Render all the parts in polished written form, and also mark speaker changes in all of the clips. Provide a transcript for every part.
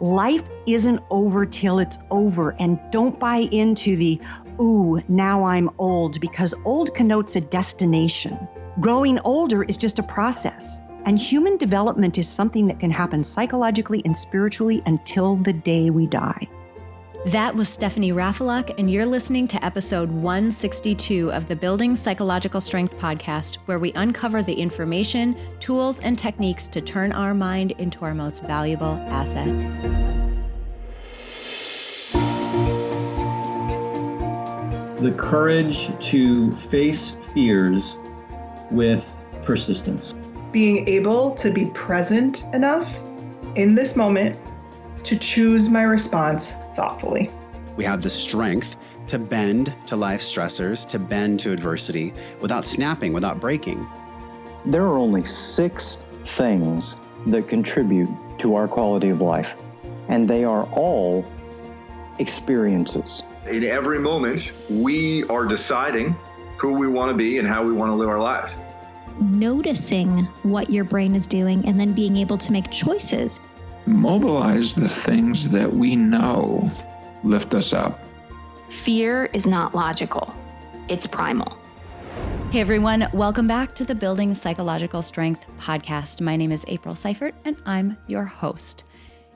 Speaker 1: Life isn't over till it's over, and don't buy into the, ooh, now I'm old, because old connotes a destination. Growing older is just a process, and human development is something that can happen psychologically and spiritually until the day we die.
Speaker 2: That was Stephanie Raffelock, and you're listening to episode 162 of the Building Psychological Strength podcast, where we uncover the information, tools, and techniques to turn our mind into our most valuable asset.
Speaker 3: The courage to face fears with persistence.
Speaker 4: Being able to be present enough in this moment to choose my response thoughtfully.
Speaker 5: We have the strength to bend to life stressors, to bend to adversity without snapping, without breaking.
Speaker 6: There are only 6 things that contribute to our quality of life, and they are all experiences.
Speaker 7: In every moment, we are deciding who we want to be and how we want to live our lives.
Speaker 8: Noticing what your brain is doing and then being able to make choices.
Speaker 9: Mobilize the things that we know lift us up.
Speaker 10: Fear is not logical. It's primal.
Speaker 2: Hey everyone, welcome back to the Building Psychological Strength podcast. My name is April Seifert and I'm your host.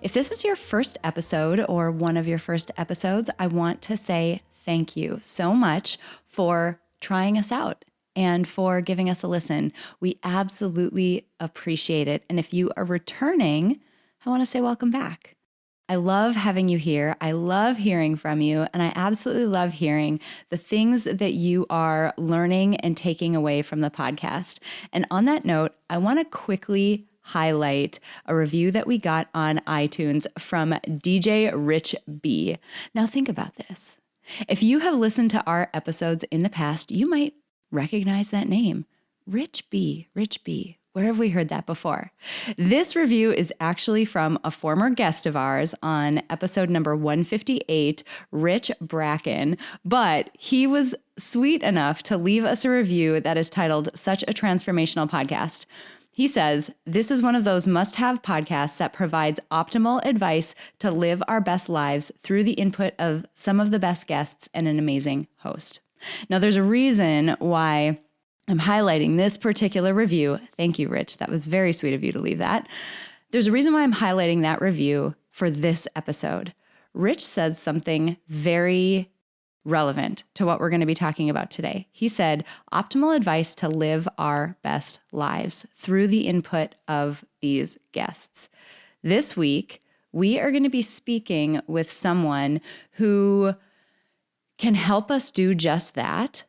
Speaker 2: If this is your first episode or one of your first episodes, I want to say thank you so much for trying us out and for giving us a listen. We absolutely appreciate it. And if you are returning, I want to say welcome back. I love having you here. I love hearing from you. And I absolutely love hearing the things that you are learning and taking away from the podcast. And on that note, I want to quickly highlight a review that we got on iTunes from DJ Rich B. Now think about this. If you have listened to our episodes in the past, you might recognize that name. Rich B, Rich B. Where have we heard that before? This review is actually from a former guest of ours on episode number 158, Rich Bracken, but he was sweet enough to leave us a review that is titled Such a Transformational Podcast. He says, this is one of those must-have podcasts that provides optimal advice to live our best lives through the input of some of the best guests and an amazing host. Now, there's a reason why I'm highlighting this particular review. Thank you, Rich. That was very sweet of you to leave that. There's a reason why I'm highlighting that review for this episode. Rich says something very relevant to what we're going to be talking about today. He said, optimal advice to live our best lives through the input of these guests. This week, we are going to be speaking with someone who can help us do just that,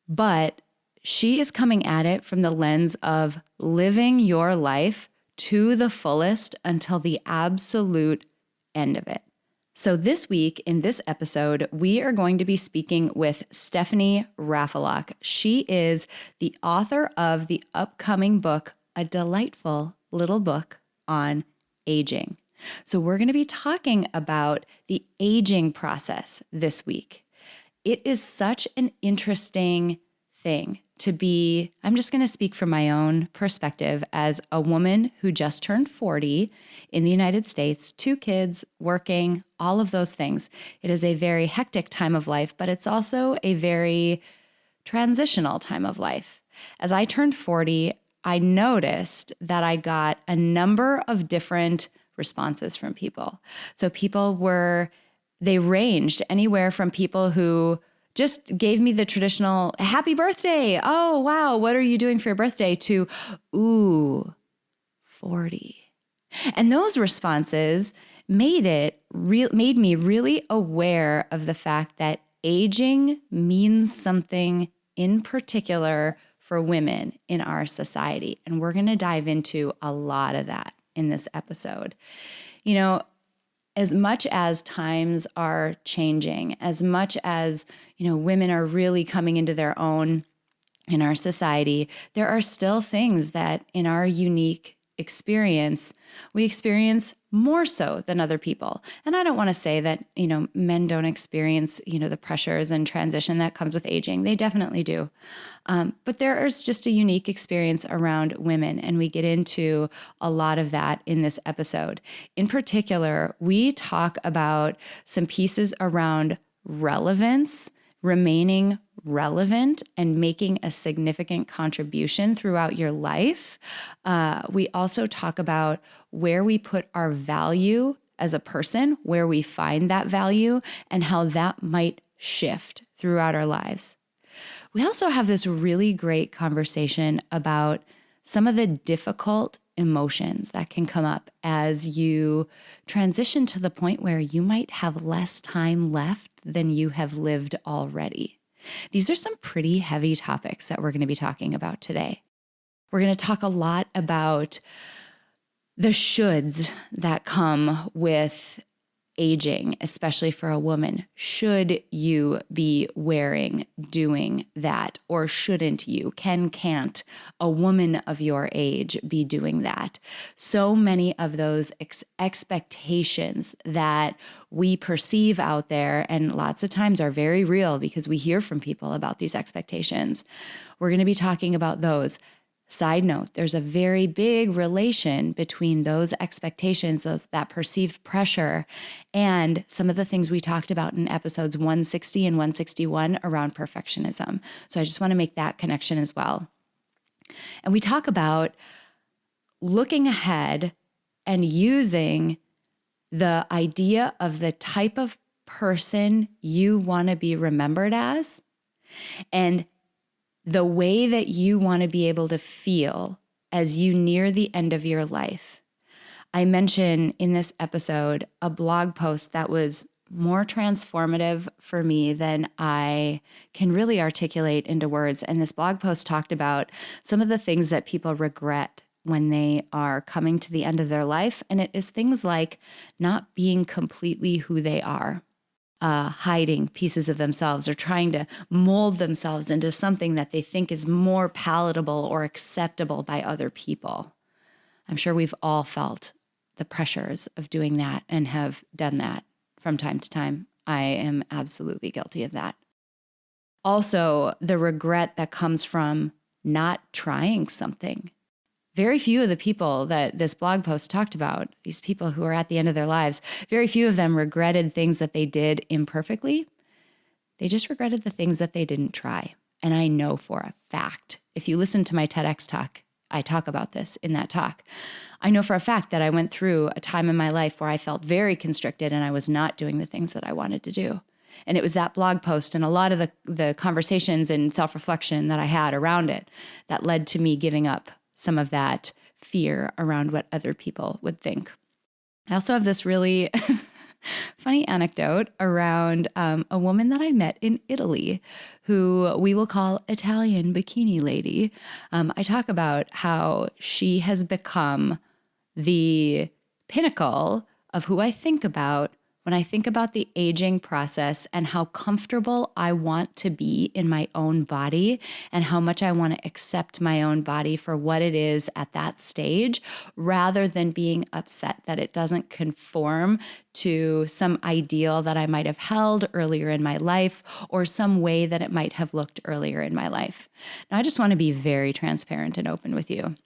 Speaker 2: but she is coming at it from the lens of living your life to the fullest until the absolute end of it. So this week in this episode, we are going to be speaking with Stephanie Raffelock. She is the author of the upcoming book, a delightful little book on aging. So we're going to be talking about the aging process this week. It is such an interesting thing to be, I'm just going to speak from my own perspective as a woman who just turned 40 in the United States, 2 kids, working, all of those things. It is a very hectic time of life, but it's also a very transitional time of life. As I turned 40, I noticed that I got a number of different responses from people. So they ranged anywhere from people who just gave me the traditional happy birthday. Oh, wow. What are you doing for your birthday? To, ooh, 40. And those responses made me really aware of the fact that aging means something in particular for women in our society. And we're going to dive into a lot of that in this episode. You know, as much as times are changing, as much as, women are really coming into their own in our society, there are still things that in our unique experience, we experience more so than other people. And I don't want to say that, men don't experience, the pressures and transition that comes with aging. They definitely do. But there is just a unique experience around women, and we get into a lot of that in this episode. In particular, we talk about some pieces around relevance, remaining relevant, and making a significant contribution throughout your life. We also talk about where we put our value as a person, where we find that value, and how that might shift throughout our lives. We also have this really great conversation about some of the difficult emotions that can come up as you transition to the point where you might have less time left than you have lived already. These are some pretty heavy topics that we're going to be talking about today. We're going to talk a lot about the shoulds that come with aging, especially for a woman. Should you be doing that, or shouldn't you? Can't a woman of your age be doing that? So many of those expectations that we perceive out there, and lots of times are very real because we hear from people about these expectations. We're going to be talking about those. Side note, there's a very big relation between those expectations, that perceived pressure, and some of the things we talked about in episodes 160 and 161 around perfectionism. So I just want to make that connection as well. And we talk about looking ahead and using the idea of the type of person you want to be remembered as, and the way that you want to be able to feel as you near the end of your life. I mention in this episode a blog post that was more transformative for me than I can really articulate into words. And this blog post talked about some of the things that people regret when they are coming to the end of their life. And it is things like not being completely who they are. Hiding pieces of themselves, or trying to mold themselves into something that they think is more palatable or acceptable by other people. I'm sure we've all felt the pressures of doing that and have done that from time to time. I am absolutely guilty of that. Also, the regret that comes from not trying something. Very few of the people that this blog post talked about, these people who are at the end of their lives, very few of them regretted things that they did imperfectly. They just regretted the things that they didn't try. And I know for a fact, if you listen to my TEDx talk, I talk about this in that talk. I know for a fact that I went through a time in my life where I felt very constricted and I was not doing the things that I wanted to do. And it was that blog post and a lot of the conversations and self-reflection that I had around it that led to me giving up some of that fear around what other people would think. I also have this really funny anecdote around a woman that I met in Italy who we will call Italian Bikini Lady. I talk about how she has become the pinnacle of who I think about when I think about the aging process and how comfortable I want to be in my own body and how much I want to accept my own body for what it is at that stage, rather than being upset that it doesn't conform to some ideal that I might have held earlier in my life or some way that it might have looked earlier in my life. Now, I just want to be very transparent and open with you.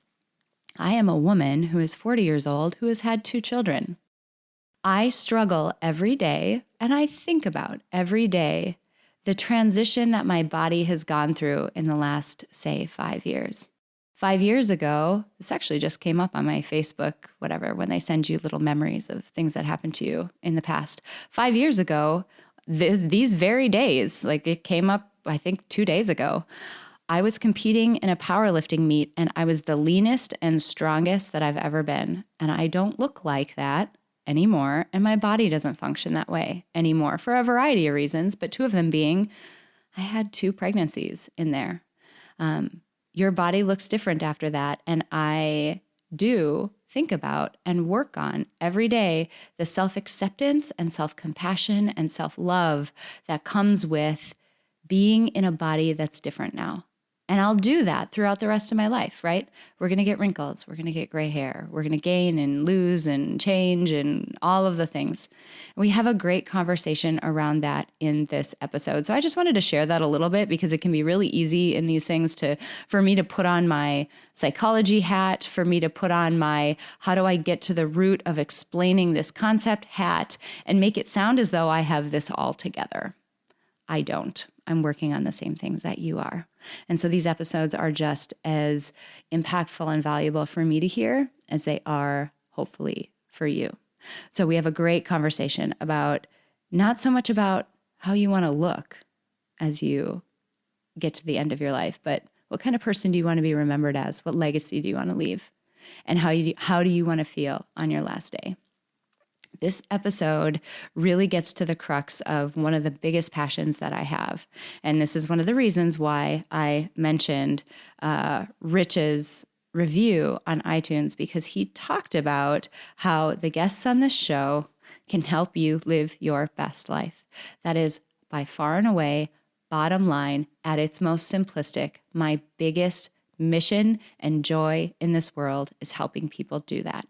Speaker 2: I am a woman who is 40 years old who has had 2 children. I struggle every day, and I think about every day the transition that my body has gone through in the last, say, 5 years. 5 years ago, this actually just came up on my Facebook, whatever, when they send you little memories of things that happened to you in the past. 5 years ago, these very days, like it came up, I think 2 days ago, I was competing in a powerlifting meet, and I was the leanest and strongest that I've ever been. And I don't look like that anymore, and my body doesn't function that way anymore for a variety of reasons, but 2 of them being I had 2 pregnancies in there. Your body looks different after that, and I do think about and work on every day the self-acceptance and self-compassion and self-love that comes with being in a body that's different now. And I'll do that throughout the rest of my life, right? We're going to get wrinkles. We're going to get gray hair. We're going to gain and lose and change and all of the things. We have a great conversation around that in this episode. So I just wanted to share that a little bit because it can be really easy in these things for me to put on my psychology hat, for me to put on my how do I get to the root of explaining this concept hat and make it sound as though I have this all together. I don't. I'm working on the same things that you are. And so these episodes are just as impactful and valuable for me to hear as they are, hopefully, for you. So we have a great conversation about not so much about how you want to look as you get to the end of your life, but what kind of person do you want to be remembered as? What legacy do you want to leave? And how do you want to feel on your last day? This episode really gets to the crux of one of the biggest passions that I have. And this is one of the reasons why I mentioned Rich's review on iTunes, because he talked about how the guests on this show can help you live your best life. That is by far and away, bottom line, at its most simplistic, my biggest mission and joy in this world is helping people do that.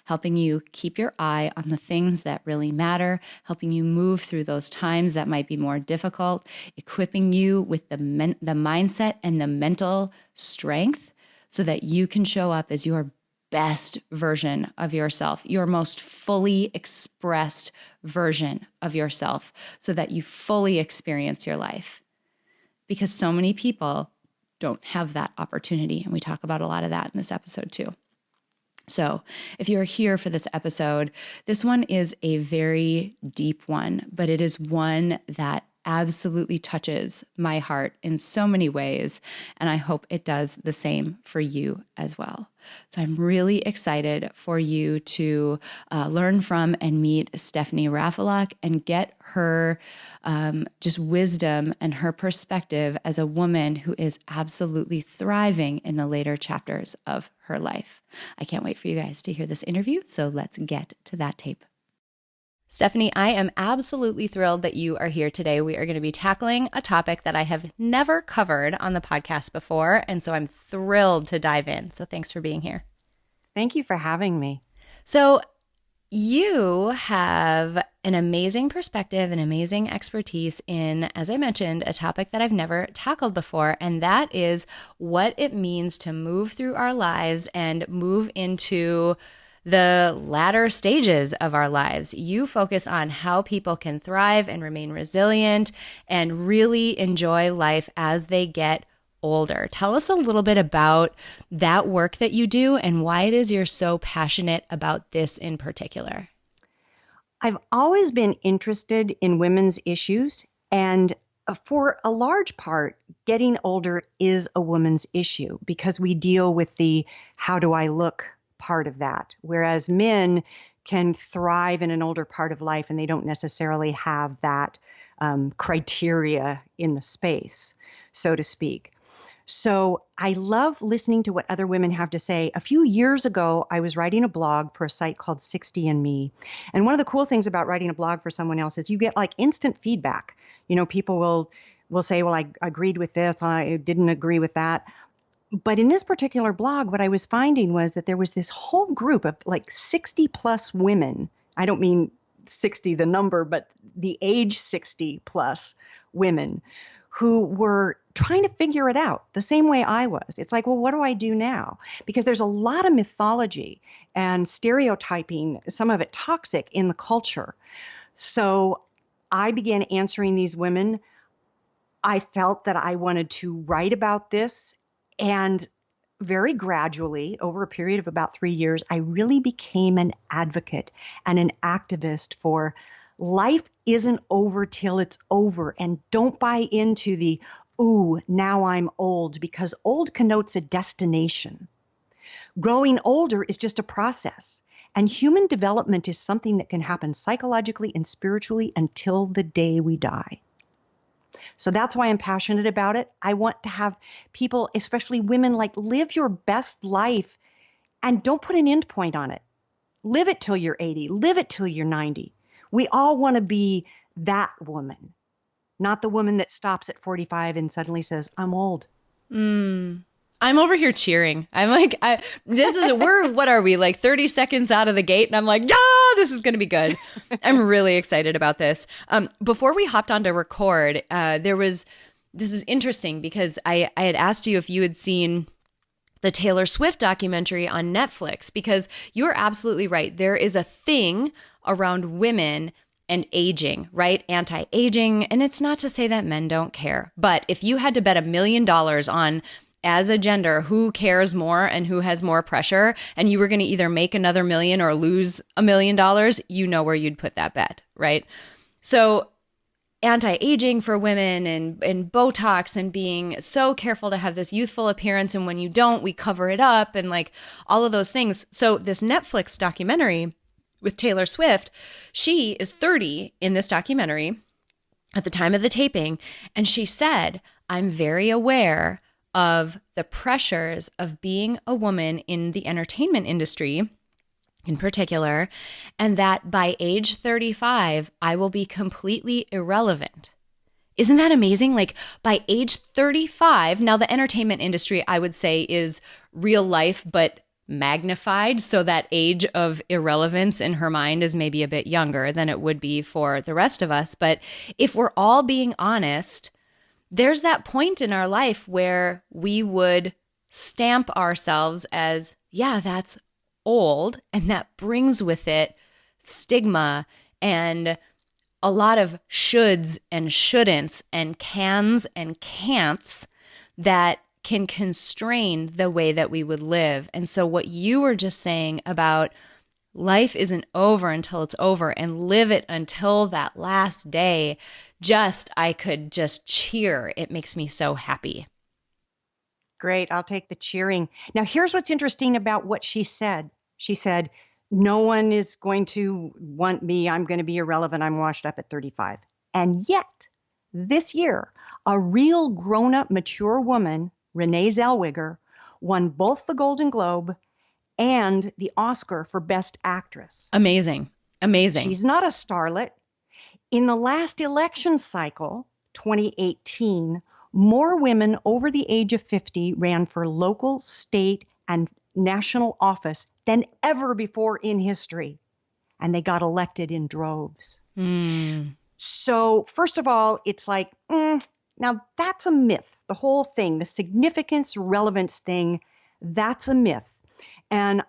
Speaker 2: Helping you keep your eye on the things that really matter, helping you move through those times that might be more difficult, equipping you with the mindset and the mental strength so that you can show up as your best version of yourself, your most fully expressed version of yourself, so that you fully experience your life. Because so many people don't have that opportunity, and we talk about a lot of that in this episode too. So if you're here for this episode, this one is a very deep one, but it is one that absolutely touches my heart in so many ways, and I hope it does the same for you as well. So I'm really excited for you to learn from and meet Stephanie Raffelock and get her just wisdom and her perspective as a woman who is absolutely thriving in the later chapters of her life. I can't wait for you guys to hear this interview, so let's get to that tape. Stephanie, I am absolutely thrilled that you are here today. We are going to be tackling a topic that I have never covered on the podcast before, and so I'm thrilled to dive in. So thanks for being here.
Speaker 1: Thank you for having me.
Speaker 2: So you have an amazing perspective and amazing expertise in, as I mentioned, a topic that I've never tackled before, and that is what it means to move through our lives and move into the latter stages of our lives. You focus on how people can thrive and remain resilient and really enjoy life as they get older. Tell us a little bit about that work that you do and why it is you're so passionate about this in particular.
Speaker 1: I've always been interested in women's issues, and for a large part, getting older is a woman's issue because we deal with the how do I look part of that, whereas men can thrive in an older part of life and they don't necessarily have that criteria in the space, so to speak. So I love listening to what other women have to say. A few years ago, I was writing a blog for a site called 60andMe. And one of the cool things about writing a blog for someone else is you get like instant feedback. You know, people will say, well, I agreed with this, I didn't agree with that. But in this particular blog, what I was finding was that there was this whole group of like 60 plus women. I don't mean 60, the number, but the age 60 plus women who were trying to figure it out the same way I was. It's like, well, what do I do now? Because there's a lot of mythology and stereotyping, some of it toxic in the culture. So I began answering these women. I felt that I wanted to write about this. And very gradually, over a period of about 3 years, I really became an advocate and an activist for life isn't over till it's over. And don't buy into the, ooh, now I'm old, because old connotes a destination. Growing older is just a process. And human development is something that can happen psychologically and spiritually until the day we die. So that's why I'm passionate about it. I want to have people, especially women, like live your best life and don't put an end point on it. Live it till you're 80, live it till you're 90. We all want to be that woman, not the woman that stops at 45 and suddenly says, I'm old.
Speaker 2: I'm over here cheering. I'm like, what are we, like 30 seconds out of the gate? And I'm like, yeah, this is going to be good. I'm really excited about this. Before we hopped on to record, this is interesting because I had asked you if you had seen the Taylor Swift documentary on Netflix, because you're absolutely right. There is a thing around women and aging, right? Anti-aging. And it's not to say that men don't care, but if you had to bet $1 million on, as a gender, who cares more and who has more pressure, and you were going to either make another million or lose $1 million, you know where you'd put that bet, right? So anti-aging for women and Botox and being so careful to have this youthful appearance, and when you don't, we cover it up, and like all of those things. So this Netflix documentary with Taylor Swift, she is 30 in this documentary at the time of the taping, and she said, "I'm very aware of the pressures of being a woman in the entertainment industry in particular, and that by age 35, I will be completely irrelevant." Isn't that amazing? Like by age 35, now the entertainment industry, I would say, is real life, but magnified. So that age of irrelevance in her mind is maybe a bit younger than it would be for the rest of us. But if we're all being honest, there's that point in our life where we would stamp ourselves as, yeah, that's old, and that brings with it stigma and a lot of shoulds and shouldn'ts and cans and can'ts that can constrain the way that we would live. And so what you were just saying about life isn't over until it's over, and live it until that last day, I could just cheer. It makes me so happy.
Speaker 1: Great. I'll take the cheering. Now, here's what's interesting about what she said. She said, no one is going to want me. I'm going to be irrelevant. I'm washed up at 35. And yet, this year, a real grown-up, mature woman, Renee Zellweger, won both the Golden Globe and the Oscar for Best Actress.
Speaker 2: Amazing. Amazing.
Speaker 1: She's not a starlet. In the last election cycle, 2018, more women over the age of 50 ran for local, state, and national office than ever before in history. And they got elected in droves. So first of all, it's like, now that's a myth. The whole thing, the significance, relevance thing, that's a myth. And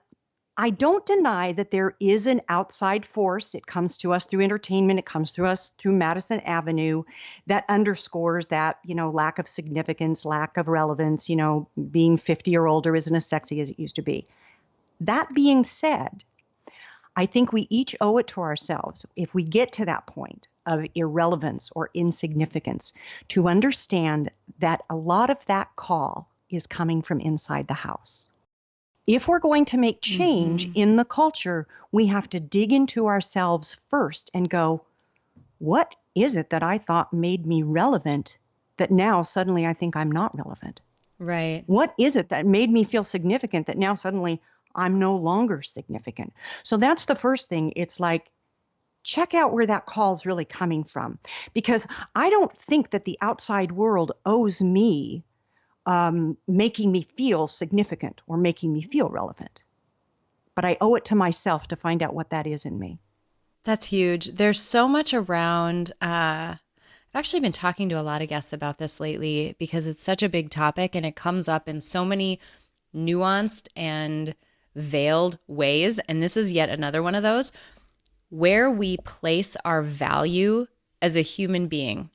Speaker 1: I don't deny that there is an outside force. It comes to us through entertainment. It comes to us through Madison Avenue that underscores that, lack of significance, lack of relevance, being 50 or older isn't as sexy as it used to be. That being said, I think we each owe it to ourselves, if we get to that point of irrelevance or insignificance, to understand that a lot of that call is coming from inside the house. If we're going to make change in the culture, we have to dig into ourselves first and go, what is it that I thought made me relevant that now suddenly I think I'm not relevant?
Speaker 2: Right.
Speaker 1: What is it that made me feel significant that now suddenly I'm no longer significant? So that's the first thing. It's like, check out where that call is really coming from. Because I don't think that the outside world owes me making me feel significant or making me feel relevant. But I owe it to myself to find out what that is in me.
Speaker 2: That's huge. There's so much around. I've actually been talking to a lot of guests about this lately because it's such a big topic and it comes up in so many nuanced and veiled ways. And this is yet another one of those where we place our value as a human being.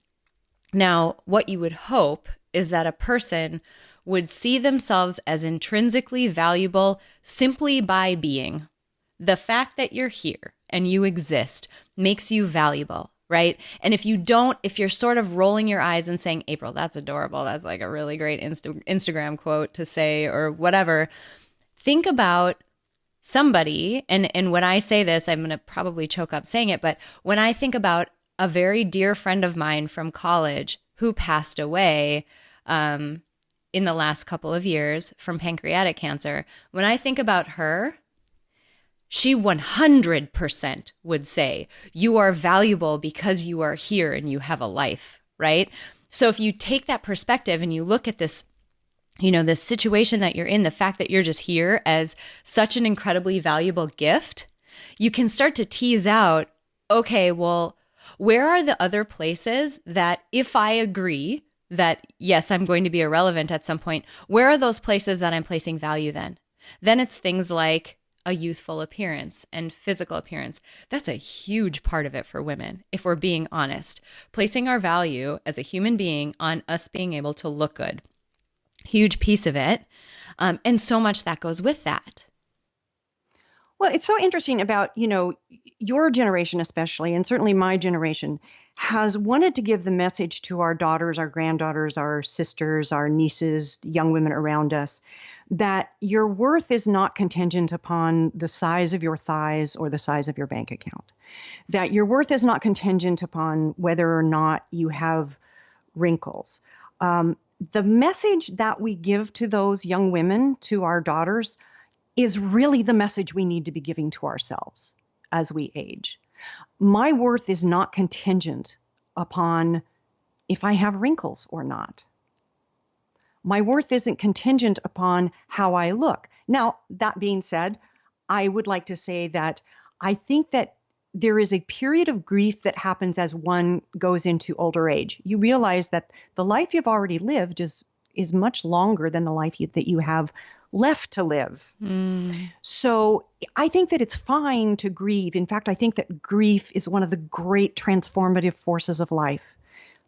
Speaker 2: Now, what you would hope is that a person would see themselves as intrinsically valuable simply by being. The fact that you're here and you exist makes you valuable, right? And if you're sort of rolling your eyes and saying, April, that's adorable, that's like a really great Instagram quote to say or whatever, think about somebody, and when I say this, I'm going to probably choke up saying it, but when I think about a very dear friend of mine from college who passed away in the last couple of years from pancreatic cancer, when I think about her, she 100% would say, you are valuable because you are here and you have a life, right? So if you take that perspective and you look at this this situation that you're in, the fact that you're just here as such an incredibly valuable gift, you can start to tease out, okay, well, where are the other places that if I agree that, yes, I'm going to be irrelevant at some point, where are those places that I'm placing value then? Then it's things like a youthful appearance and physical appearance. That's a huge part of it for women, if we're being honest. Placing our value as a human being on us being able to look good. Huge piece of it. And so much that goes with that.
Speaker 1: Well, it's so interesting about, your generation especially, and certainly my generation, has wanted to give the message to our daughters, our granddaughters, our sisters, our nieces, young women around us, that your worth is not contingent upon the size of your thighs or the size of your bank account. That your worth is not contingent upon whether or not you have wrinkles. The message that we give to those young women, to our daughters, is really the message we need to be giving to ourselves as we age. My worth is not contingent upon if I have wrinkles or not. My worth isn't contingent upon how I look. Now, that being said, I would like to say that I think that there is a period of grief that happens as one goes into older age. You realize that the life you've already lived is much longer than the life that you have left to live. So I think that it's fine to grieve. In fact, I think that grief is one of the great transformative forces of life.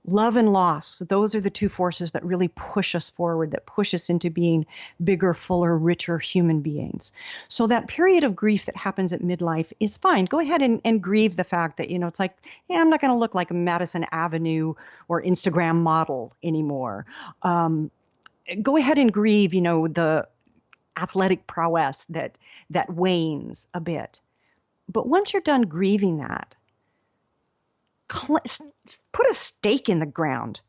Speaker 1: Love and loss, those are the two forces that really push us forward, that push us into being bigger, fuller, richer human beings. So that period of grief that happens at midlife is fine. Go ahead and grieve the fact that, it's like, I'm not going to look like a Madison Avenue or Instagram model anymore. Go ahead and grieve, the athletic prowess that wanes a bit. But once you're done grieving that, put a stake in the ground.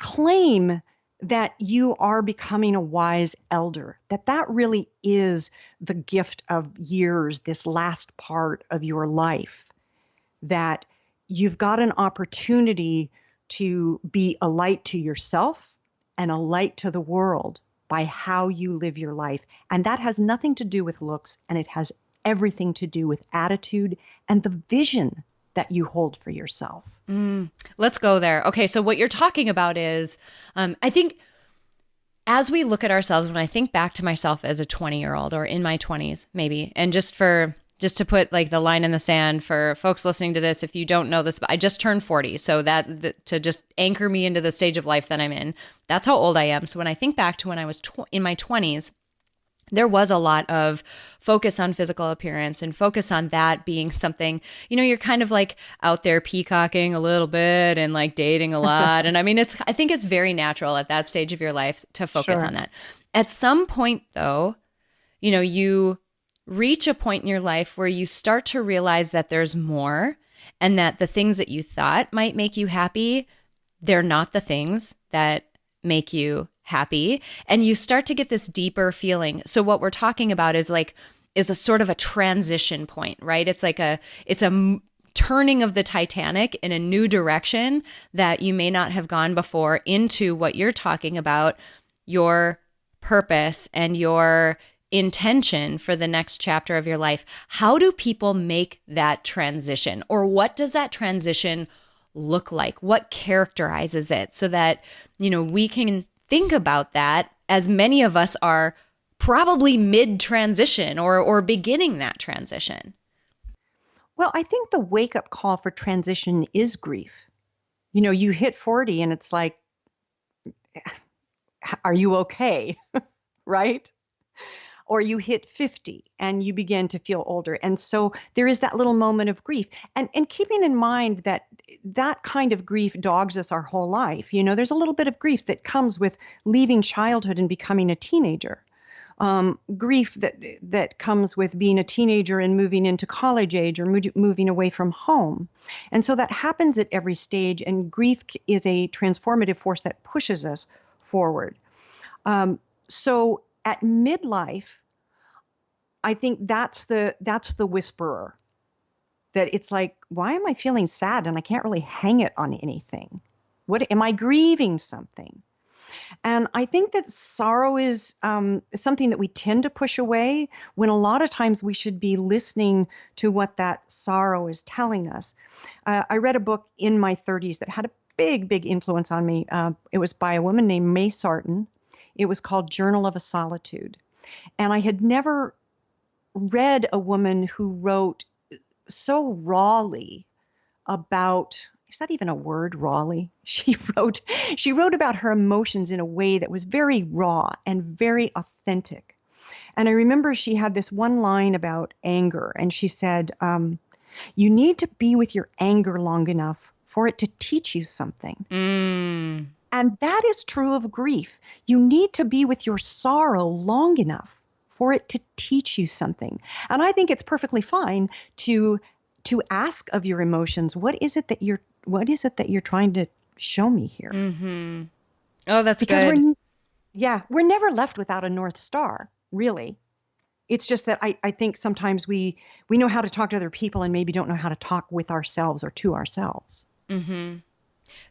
Speaker 1: Claim that you are becoming a wise elder, that really is the gift of years, this last part of your life, that you've got an opportunity to be a light to yourself and a light to the world by how you live your life. And that has nothing to do with looks, and it has everything to do with attitude and the vision that you hold for yourself.
Speaker 2: Let's go there. Okay, so what you're talking about is, I think as we look at ourselves, when I think back to myself as a 20-year-old or in my 20s maybe, and just to put like the line in the sand for folks listening to this, if you don't know this, I just turned 40. So that to just anchor me into the stage of life that I'm in, that's how old I am. So when I think back to when I was in my 20s, there was a lot of focus on physical appearance and focus on that being something, you're kind of like out there peacocking a little bit and like dating a lot. And I mean, I think it's very natural at that stage of your life to focus on that. At some point though, you reach a point in your life where you start to realize that there's more, and that the things that you thought might make you happy, they're not the things that make you happy. And you start to get this deeper feeling. So what we're talking about is a sort of a transition point, right? It's a turning of the Titanic in a new direction that you may not have gone before into what you're talking about, your purpose and your intention for the next chapter of your life. How do people make that transition? Or what does that transition look like? What characterizes it so that, we can think about that, as many of us are probably mid-transition or beginning that transition?
Speaker 1: Well, I think the wake-up call for transition is grief. You hit 40 and it's like, are you okay? Right? Or you hit 50 and you begin to feel older. And so there is that little moment of grief. And keeping in mind that kind of grief dogs us our whole life. There's a little bit of grief that comes with leaving childhood and becoming a teenager. Grief that comes with being a teenager and moving into college age or moving away from home. And so that happens at every stage. And grief is a transformative force that pushes us forward. So at midlife, I think that's the whisperer, that it's like, why am I feeling sad and I can't really hang it on anything? What am I grieving something? And I think that sorrow is something that we tend to push away when a lot of times we should be listening to what that sorrow is telling us. I read a book in my 30s that had a big influence on me. It was by a woman named May Sarton. It was called Journal of a Solitude. And I had never read a woman who wrote so rawly about, is that even a word, rawly? She wrote about her emotions in a way that was very raw and very authentic. And I remember she had this one line about anger, and she said, you need to be with your anger long enough for it to teach you something. And that is true of grief. You need to be with your sorrow long enough for it to teach you something. And I think it's perfectly fine to ask of your emotions, what is it that you're trying to show me here?
Speaker 2: Mm-hmm. Oh, that's
Speaker 1: because
Speaker 2: good.
Speaker 1: We're never left without a North Star, really. It's just that I think sometimes we know how to talk to other people and maybe don't know how to talk with ourselves or to ourselves.
Speaker 2: Mm-hmm.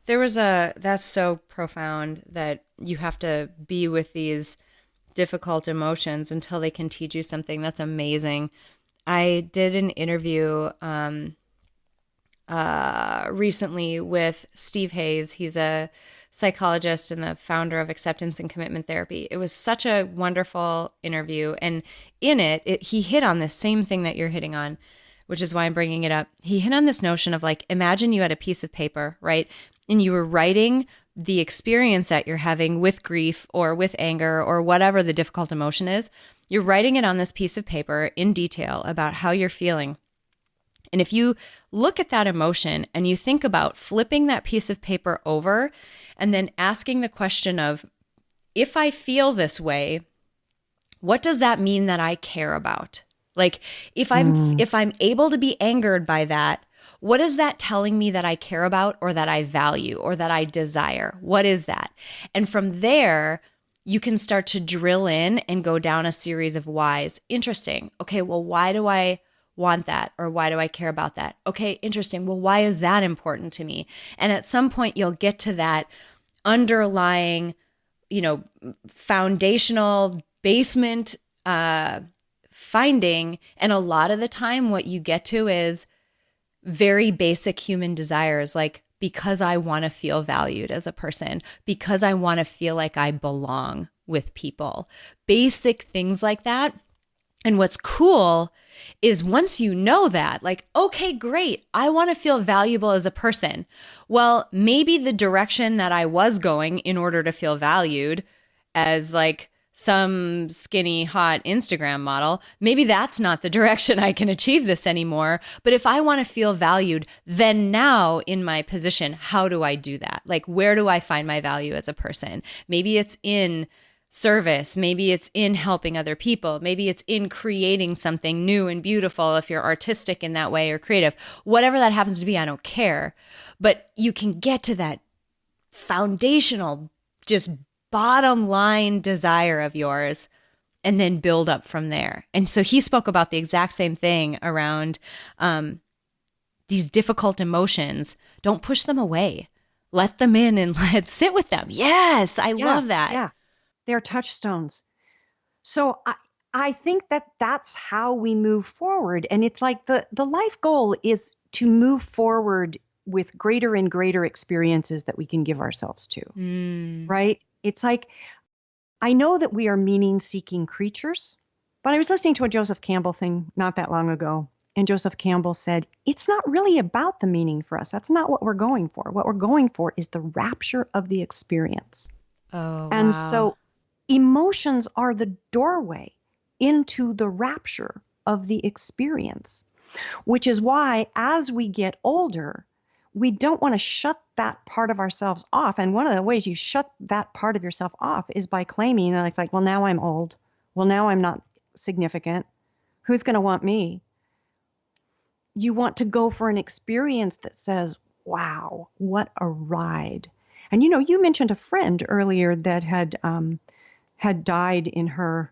Speaker 2: That's so profound that you have to be with these difficult emotions until they can teach you something. That's amazing. I did an interview recently with Steve Hayes. He's a psychologist and the founder of acceptance and commitment therapy. It was such a wonderful interview. And in it, he hit on this same thing that you're hitting on, which is why I'm bringing it up. He hit on this notion of like, imagine you had a piece of paper, right? And you were writing the experience that you're having with grief or with anger or whatever the difficult emotion is. You're writing it on this piece of paper in detail about how you're feeling. And if you look at that emotion and you think about flipping that piece of paper over and then asking the question of, if I feel this way, what does that mean that I care about? Like if I'm able to be angered by that, what is that telling me that I care about or that I value or that I desire? What is that? And from there, you can start to drill in and go down a series of whys. Interesting. Okay, well, why do I want that? Or why do I care about that? Okay, interesting. Well, why is that important to me? And at some point, you'll get to that underlying, foundational basement finding. And a lot of the time, what you get to is very basic human desires, like because I want to feel valued as a person, because I want to feel like I belong with people, basic things like that. And what's cool is once you know that, like, okay, great, I want to feel valuable as a person. Well, maybe the direction that I was going in order to feel valued as like some skinny, hot Instagram model, maybe that's not the direction I can achieve this anymore. But if I want to feel valued, then now in my position, how do I do that? Like, where do I find my value as a person? Maybe it's in service. Maybe it's in helping other people. Maybe it's in creating something new and beautiful if you're artistic in that way or creative. Whatever that happens to be, I don't care. But you can get to that foundational, just bottom line desire of yours and then build up from there. And so he spoke about the exact same thing around these difficult emotions. Don't push them away. Let them in and let's sit with them. Yes, I love that.
Speaker 1: Yeah, they're touchstones. So I think that that's how we move forward. And it's like the life goal is to move forward with greater and greater experiences that we can give ourselves to, right? It's like, I know that we are meaning-seeking creatures, but I was listening to a Joseph Campbell thing not that long ago, and Joseph Campbell said, it's not really about the meaning for us. That's not what we're going for. What we're going for is the rapture of the experience.
Speaker 2: Oh,
Speaker 1: and
Speaker 2: wow.
Speaker 1: So emotions are the doorway into the rapture of the experience, which is why as we get older, we don't want to shut that part of ourselves off. And one of the ways you shut that part of yourself off is by claiming that it's like, well, now I'm old. Well, now I'm not significant. Who's going to want me? You want to go for an experience that says, wow, what a ride. And you mentioned a friend earlier that had died in her,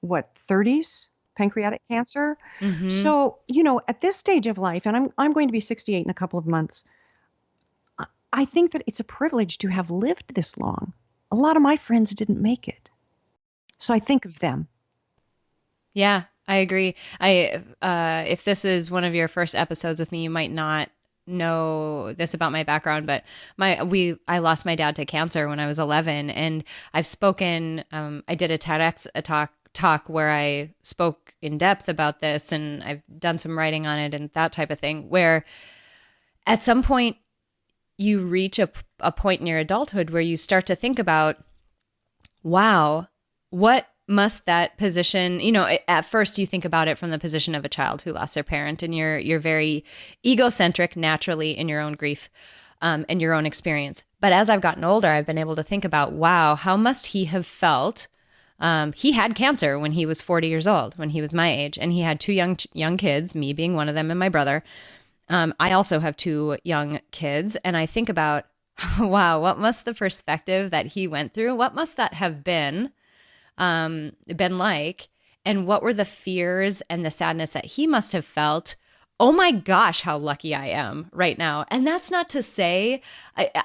Speaker 1: 30s? Pancreatic cancer.
Speaker 2: Mm-hmm.
Speaker 1: So, at this stage of life, and I'm going to be 68 in a couple of months, I think that it's a privilege to have lived this long. A lot of my friends didn't make it. So I think of them.
Speaker 2: Yeah, I agree. If this is one of your first episodes with me, you might not know this about my background, but I lost my dad to cancer when I was 11, and I've spoken. I did a TEDx talk where I spoke in depth about this, and I've done some writing on it and that type of thing. Where at some point you reach a point in your adulthood where you start to think about, wow, what must that position, at first you think about it from the position of a child who lost their parent, and you're very egocentric naturally in your own grief and your own experience. But as I've gotten older, I've been able to think about, wow, how must he have felt? He had cancer when he was 40 years old, when he was my age, and he had two young kids, me being one of them and my brother. I also have two young kids, and I think about, wow, what must the perspective that he went through, what must that have been like, and what were the fears and the sadness that he must have felt? Oh my gosh, how lucky I am right now. And that's not to say,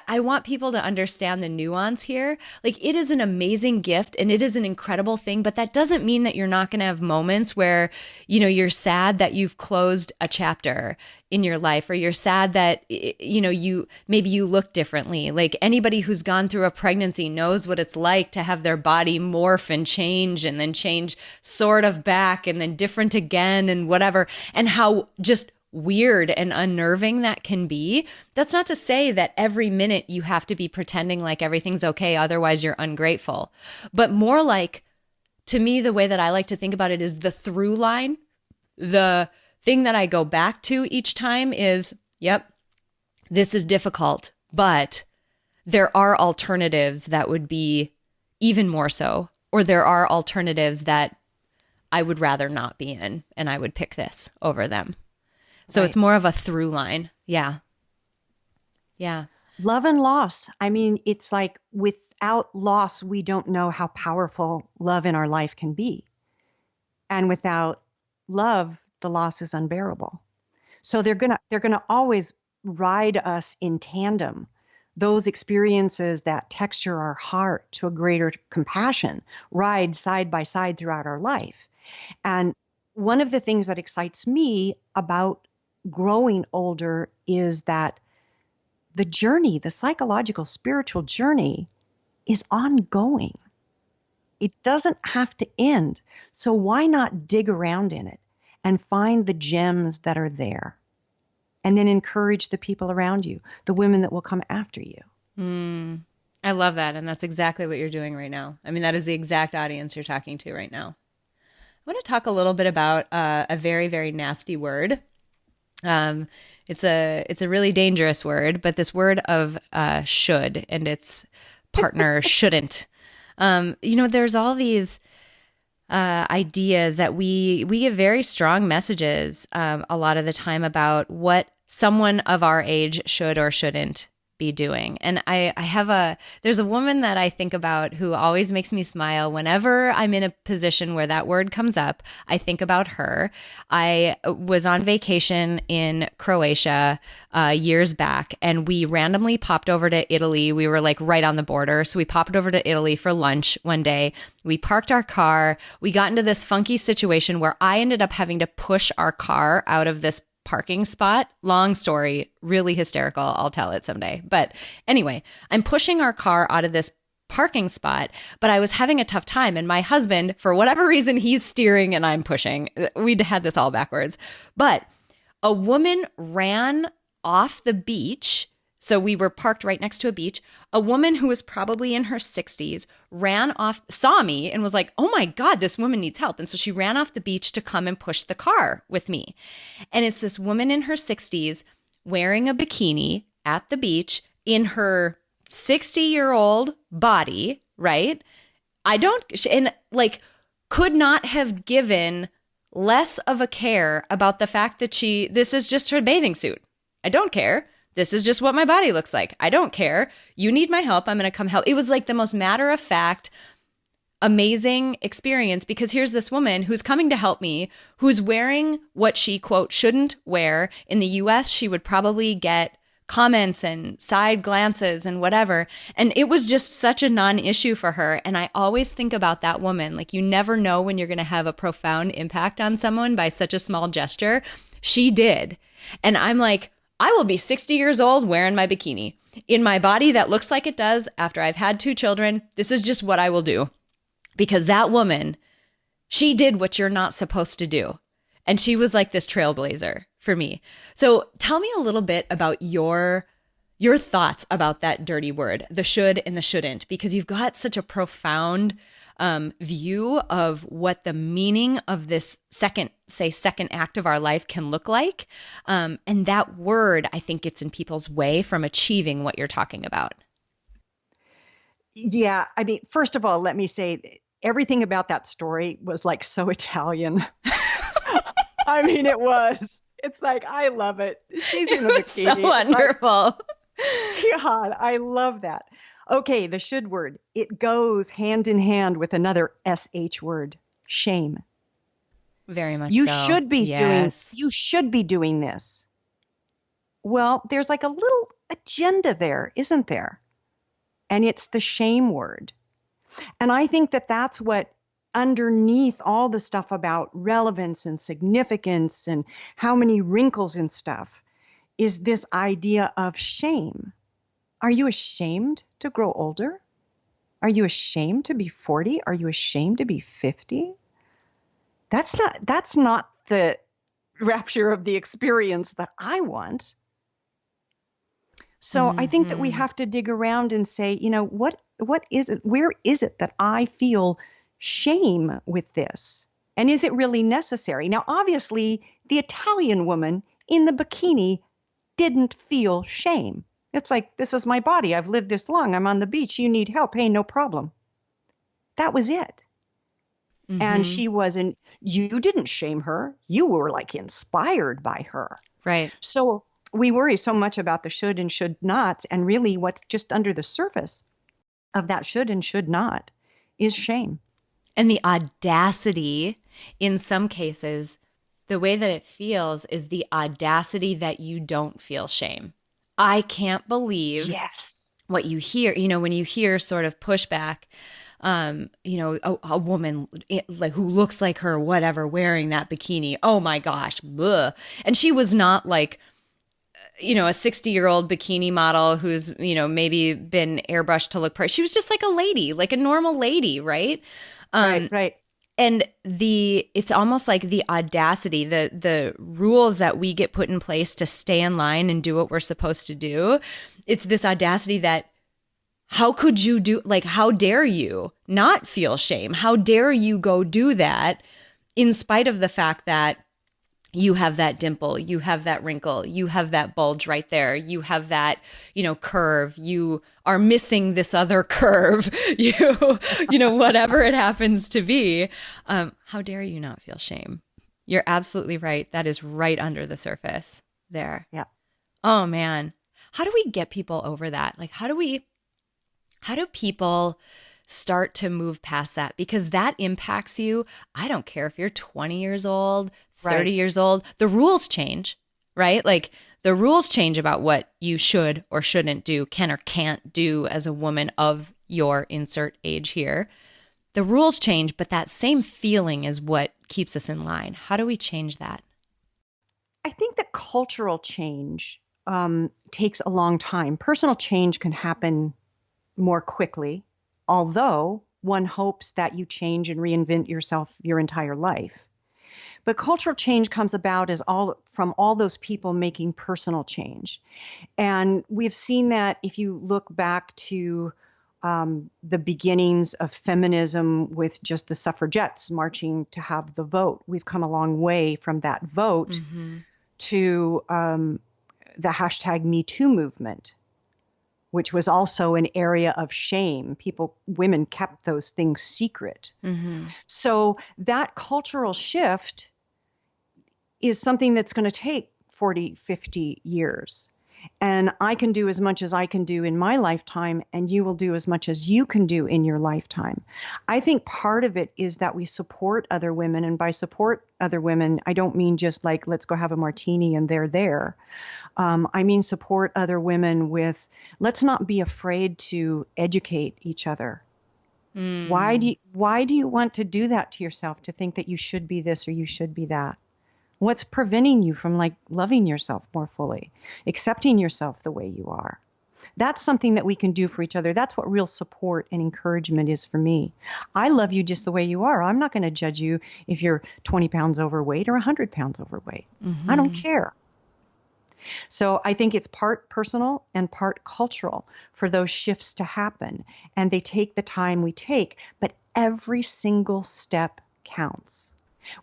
Speaker 2: I want people to understand the nuance here. Like, it is an amazing gift and it is an incredible thing, but that doesn't mean that you're not going to have moments where, you're sad that you've closed a chapter in your life, or you're sad that, maybe you look differently. Like, anybody who's gone through a pregnancy knows what it's like to have their body morph and then change sort of back and then different again and whatever, and how just weird and unnerving that can be. That's not to say that every minute you have to be pretending like everything's okay, otherwise you're ungrateful. But more like, to me, the way that I like to think about it is the through line. The thing that I go back to each time is, yep, this is difficult, but there are alternatives that would be even more so, or there are alternatives that I would rather not be in, and I would pick this over them. So It's more of a through line. Yeah. Yeah.
Speaker 1: Love and loss. I mean, it's like, without loss, we don't know how powerful love in our life can be. And without love, the loss is unbearable. So they're gonna always ride us in tandem. Those experiences that texture our heart to a greater compassion ride side by side throughout our life. And one of the things that excites me about growing older is that the journey, the psychological, spiritual journey, is ongoing. It doesn't have to end. So why not dig around in it and find the gems that are there, and then encourage the people around you, the women that will come after you?
Speaker 2: I love that. And that's exactly what you're doing right now. I mean, that is the exact audience you're talking to right now. I want to talk a little bit about a very, very nasty word. It's a really dangerous word, but this word of should and its partner shouldn't. There's all these ideas that we give very strong messages a lot of the time about what someone of our age should or shouldn't be doing. And there's a woman that I think about who always makes me smile whenever I'm in a position where that word comes up. I think about her. I was on vacation in Croatia years back, and we randomly popped over to Italy. We were like right on the border. So we popped over to Italy for lunch one day. We parked our car. We got into this funky situation where I ended up having to push our car out of this parking spot. Long story, really hysterical. I'll tell it someday. But anyway, I'm pushing our car out of this parking spot, but I was having a tough time. And my husband, for whatever reason, he's steering and I'm pushing. We'd had this all backwards. But a woman ran off the beach. So we were parked right next to a beach. A woman who was probably in her 60s ran off, saw me and was like, oh my God, this woman needs help. And so she ran off the beach to come and push the car with me. And it's this woman in her 60s wearing a bikini at the beach in her 60-year-old body, right? Could not have given less of a care about the fact that this is just her bathing suit. I don't care. This is just what my body looks like. I don't care. You need my help. I'm going to come help. It was like the most matter-of-fact, amazing experience, because here's this woman who's coming to help me, who's wearing what she, quote, shouldn't wear. In the US, she would probably get comments and side glances and whatever. And it was just such a non-issue for her. And I always think about that woman. Like, you never know when you're going to have a profound impact on someone by such a small gesture. She did. And I'm like, I will be 60 years old wearing my bikini in my body that looks like it does after I've had 2 children. This is just what I will do. Because that woman, she did what you're not supposed to do. And she was like this trailblazer for me. So tell me a little bit about your thoughts about that dirty word, the should and the shouldn't, because you've got such a profound view of what the meaning of this second act of our life can look like. And that word, I think, gets in people's way from achieving what you're talking about.
Speaker 1: Yeah. I mean, first of all, let me say everything about that story was like so Italian. I mean, it was. It's like, I love it. She's in the bikini.
Speaker 2: So wonderful.
Speaker 1: God, I love that. Okay, the should word. It goes hand in hand with another SH word, shame.
Speaker 2: Very much
Speaker 1: you
Speaker 2: so.
Speaker 1: Should be
Speaker 2: yes.
Speaker 1: you should be doing this. Well, there's like a little agenda there, isn't there? And it's the shame word. And I think that that's what underneath all the stuff about relevance and significance and how many wrinkles and stuff is this idea of shame. Are you ashamed to grow older? Are you ashamed to be 40? Are you ashamed to be 50? That's not the rapture of the experience that I want. So I think that we have to dig around and say, what is it? Where is it that I feel shame with this? And is it really necessary? Now, obviously, the Italian woman in the bikini didn't feel shame. It's like, this is my body. I've lived this long. I'm on the beach. You need help. Hey, no problem. That was it. Mm-hmm. And she wasn't, you didn't shame her. You were like inspired by her.
Speaker 2: Right.
Speaker 1: So we worry so much about the should and should nots. And really what's just under the surface of that should and should not is shame.
Speaker 2: And the audacity, in some cases, the way that it feels is the audacity that you don't feel shame. I can't believe what you hear, when you hear sort of pushback, a woman who looks like her, whatever, wearing that bikini. Oh my gosh. Bleh. And she was not like, a 60-year-old bikini model who's, maybe been airbrushed to look pretty. She was just like a lady, like a normal lady. Right.
Speaker 1: Right.
Speaker 2: And it's almost like the audacity, the rules that we get put in place to stay in line and do what we're supposed to do. It's this audacity that, how could you do, like, how dare you not feel shame? How dare you go do that in spite of the fact that you have that dimple, you have that wrinkle, you have that bulge right there, you have that, curve, you are missing this other curve, whatever it happens to be. How dare you not feel shame? You're absolutely right. That is right under the surface there.
Speaker 1: Yeah.
Speaker 2: Oh man. How do we get people over that? Like, how do people start to move past that? Because that impacts you. I don't care if you're 20 years old, 30 years old, the rules change, right? Like, the rules change about what you should or shouldn't do, can or can't do as a woman of your insert age here. The rules change, but that same feeling is what keeps us in line. How do we change that?
Speaker 1: I think that cultural change takes a long time. Personal change can happen more quickly, although one hopes that you change and reinvent yourself your entire life. But cultural change comes about from all those people making personal change. And we've seen that if you look back to the beginnings of feminism with just the suffragettes marching to have the vote. We've come a long way from that vote to the hashtag Me Too movement, which was also an area of shame. Women kept those things secret. Mm-hmm. So that cultural shift is something that's going to take 40, 50 years. And I can do as much as I can do in my lifetime, and you will do as much as you can do in your lifetime. I think part of it is that we support other women. And by support other women, I don't mean just like, let's go have a martini and they're there. I mean, support other women with, let's not be afraid to educate each other. Why do you want to do that to yourself, to think that you should be this or you should be that? What's preventing you from like loving yourself more fully, accepting yourself the way you are? That's something that we can do for each other. That's what real support and encouragement is for me. I love you just the way you are. I'm not going to judge you if you're 20 pounds overweight or 100 pounds overweight. I don't care. So I think it's part personal and part cultural for those shifts to happen. And they take the time we take, but every single step counts.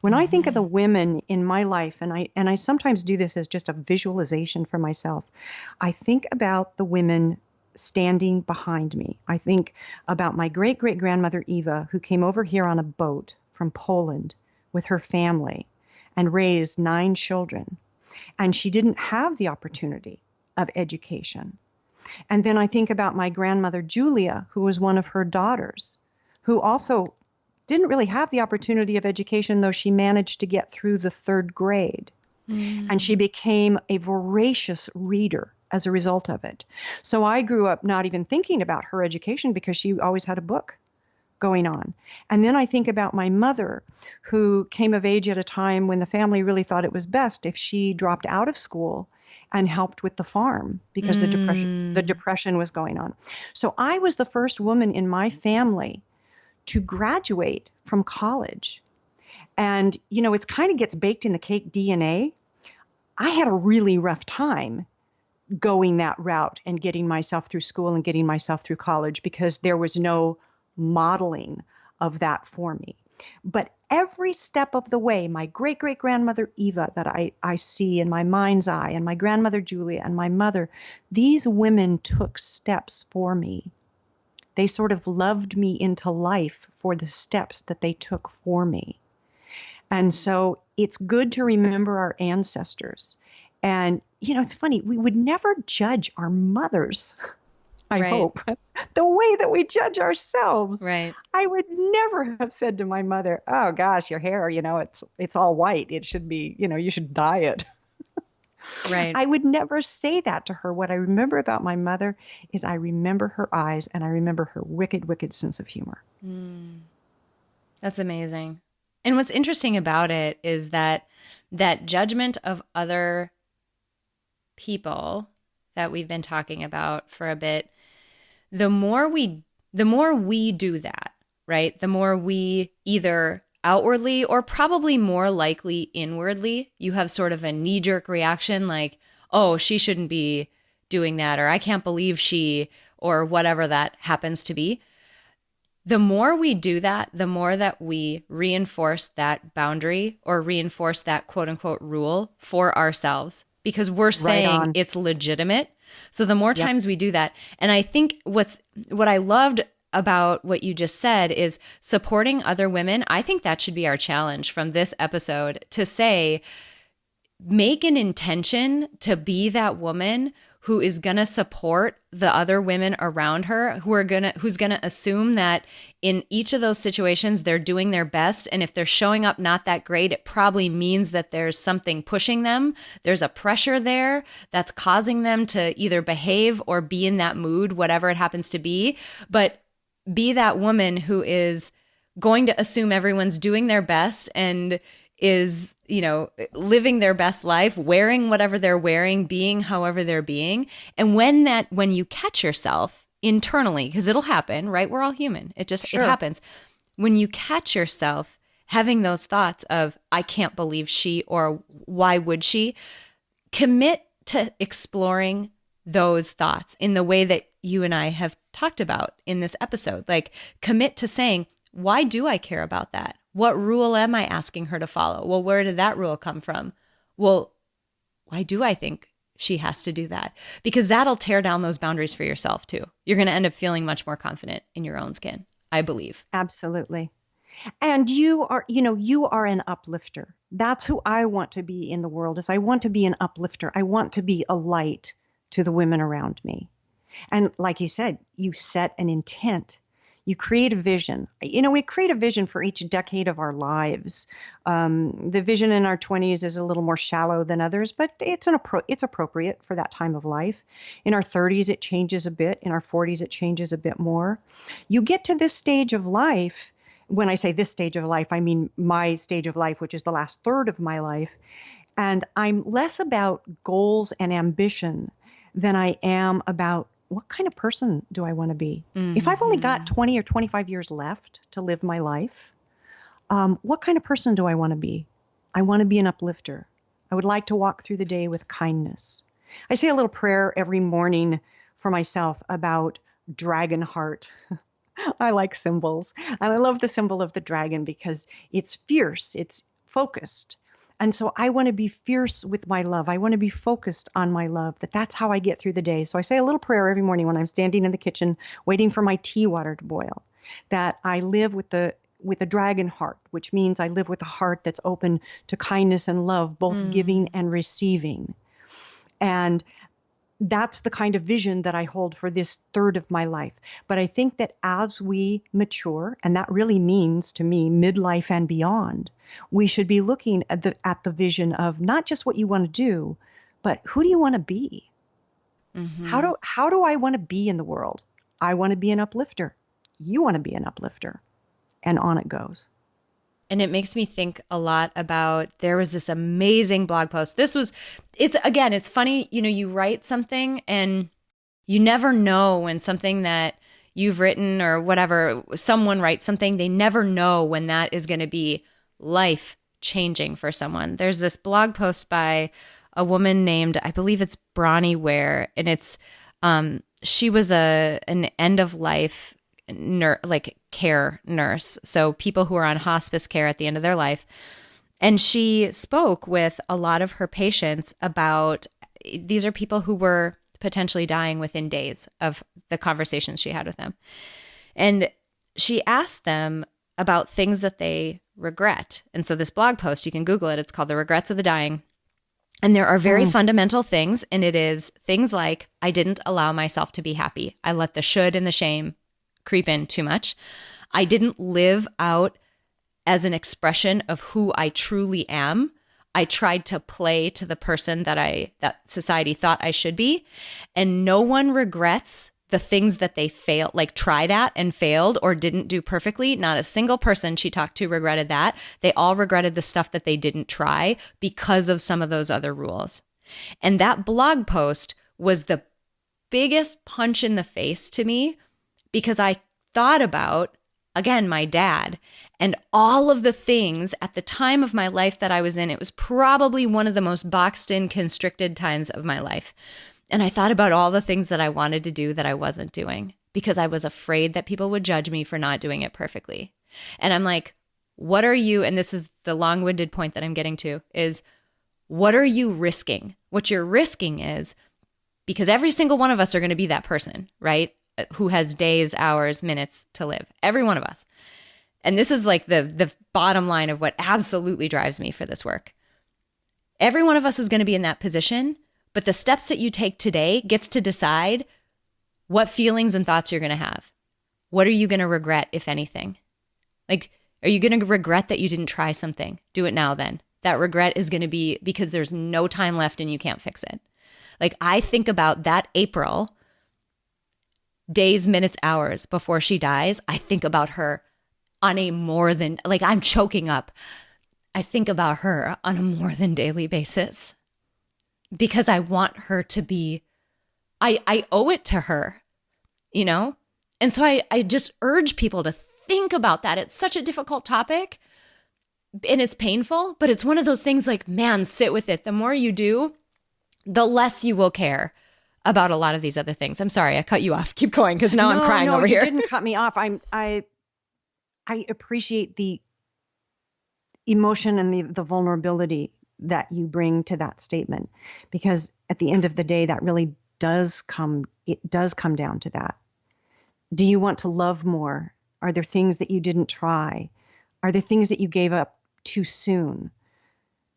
Speaker 1: When I think of the women in my life, and I sometimes do this as just a visualization for myself, I think about the women standing behind me. I think about my great-great-grandmother Eva, who came over here on a boat from Poland with her family and raised 9 children. And she didn't have the opportunity of education. And then I think about my grandmother Julia, who was one of her daughters, who also didn't really have the opportunity of education, though she managed to get through the 3rd grade. And she became a voracious reader as a result of it. So I grew up not even thinking about her education because she always had a book going on. And then I think about my mother, who came of age at a time when the family really thought it was best if she dropped out of school and helped with the farm because the depression was going on. So I was the first woman in my family to graduate from college. And, you know, it kind of gets baked in the cake DNA. I had a really rough time going that route and getting myself through school and getting myself through college because there was no modeling of that for me. But every step of the way, my great-great-grandmother Eva that I see in my mind's eye, and my grandmother Julia and my mother, these women took steps for me. They sort of loved me into life for the steps that they took for me. And so it's good to remember our ancestors. And, you know, it's funny, we would never judge our mothers, I hope, the way that we judge ourselves.
Speaker 2: Right.
Speaker 1: I would never have said to my mother, oh gosh, your hair, you know, it's all white. It should be, you know, you should dye it.
Speaker 2: Right.
Speaker 1: I would never say that to her. What I remember about my mother is I remember her eyes and I remember her wicked, wicked sense of humor.
Speaker 2: That's amazing. And what's interesting about it is that judgment of other people that we've been talking about for a bit, the more we do that, right? The more we either outwardly or probably more likely inwardly, you have sort of a knee-jerk reaction like, oh, she shouldn't be doing that, or I can't believe she, or whatever that happens to be. The more we do that, the more that we reinforce that boundary or reinforce that quote unquote rule for ourselves because we're saying it's legitimate. So the more times we do that, and I think what I loved about what you just said is supporting other women. I think that should be our challenge from this episode, to say, make an intention to be that woman who is going to support the other women around her, who's going to assume that in each of those situations they're doing their best, and if they're showing up not that great, it probably means that there's something pushing them. There's a pressure there that's causing them to either behave or be in that mood, whatever it happens to be. But be that woman who is going to assume everyone's doing their best and is, you know, living their best life, wearing whatever they're wearing, being however they're being. And when you catch yourself internally, because it'll happen, right? We're all human. It happens. When you catch yourself having those thoughts of, I can't believe she, or why would she, commit to exploring those thoughts in the way that you and I have talked about in this episode. Like, commit to saying, why do I care about that? What rule am I asking her to follow? Well, where did that rule come from? Well, why do I think she has to do that? Because that'll tear down those boundaries for yourself too. You're going to end up feeling much more confident in your own skin, I believe.
Speaker 1: Absolutely. And you are an uplifter. That's who I want to be in the world. Is I want to be an uplifter. I want to be a light to the women around me. And like you said, you set an intent. You create a vision. We create a vision for each decade of our lives. The vision in our 20s is a little more shallow than others, but it's appropriate for that time of life. In our 30s, it changes a bit. In our 40s, it changes a bit more. You get to this stage of life. When I say this stage of life, I mean my stage of life, which is the last third of my life. And I'm less about goals and ambition than I am about what kind of person do I want to be? If I've only got 20 or 25 years left to live my life, what kind of person do I want to be? I want to be an uplifter. I would like to walk through the day with kindness. I say a little prayer every morning for myself about dragon heart. I like symbols. And I love the symbol of the dragon because it's fierce, it's focused. And so I want to be fierce with my love. I want to be focused on my love, that's how I get through the day. So I say a little prayer every morning when I'm standing in the kitchen waiting for my tea water to boil, that I live with a dragon heart, which means I live with a heart that's open to kindness and love, both giving and receiving. And that's the kind of vision that I hold for this third of my life. But I think that as we mature, and that really means to me midlife and beyond, we should be looking at the vision of not just what you want to do, but who do you want to be? How do I want to be in the world? I want to be an uplifter. You want to be an uplifter. And on it goes.
Speaker 2: And it makes me think a lot about, there was this amazing blog post. It's funny, you write something and you never know when something that you've written or whatever, someone writes something, they never know when that is going to be life changing for someone. There's this blog post by a woman named, I believe it's Bronnie Ware, and it's, she was an end of life care nurse. So people who are on hospice care at the end of their life. And she spoke with a lot of her patients about, these are people who were potentially dying within days of the conversations she had with them. And she asked them about things that they regret. And so this blog post, you can Google it, it's called The Regrets of the Dying. And there are very fundamental things. And it is things like, I didn't allow myself to be happy. I let the should and the shame creep in too much. I didn't live out as an expression of who I truly am. I tried to play to the person that society thought I should be. And no one regrets the things that they failed, tried at and failed or didn't do perfectly. Not a single person she talked to regretted that. They all regretted the stuff that they didn't try because of some of those other rules. And that blog post was the biggest punch in the face to me, because I thought about, again, my dad and all of the things at the time of my life that I was in. It was probably one of the most boxed in, constricted times of my life. And I thought about all the things that I wanted to do that I wasn't doing because I was afraid that people would judge me for not doing it perfectly. And I'm like, what are you, and this is the long-winded point that I'm getting to, is what are you risking? What you're risking is, because every single one of us are going to be that person, right? Who has days, hours, minutes to live. Every one of us. And this is the bottom line of what absolutely drives me for this work. Every one of us is going to be in that position, but the steps that you take today gets to decide what feelings and thoughts you're going to have. What are you going to regret, if anything? Are you going to regret that you didn't try something? Do it now then. That regret is going to be because there's no time left and you can't fix it. I think about that April, days, minutes, hours before she dies. I think about her on a more than, I'm choking up. I think about her on a more than daily basis because I want her to be, I owe it to her, And so I just urge people to think about that. It's such a difficult topic and it's painful, but it's one of those things man, sit with it. The more you do, the less you will care about a lot of these other things. I'm sorry, I cut you off. Keep going, because now I'm crying over here.
Speaker 1: No, you didn't cut me off. I appreciate the emotion and the vulnerability that you bring to that statement, because at the end of the day, that really does come down to that. Do you want to love more? Are there things that you didn't try? Are there things that you gave up too soon?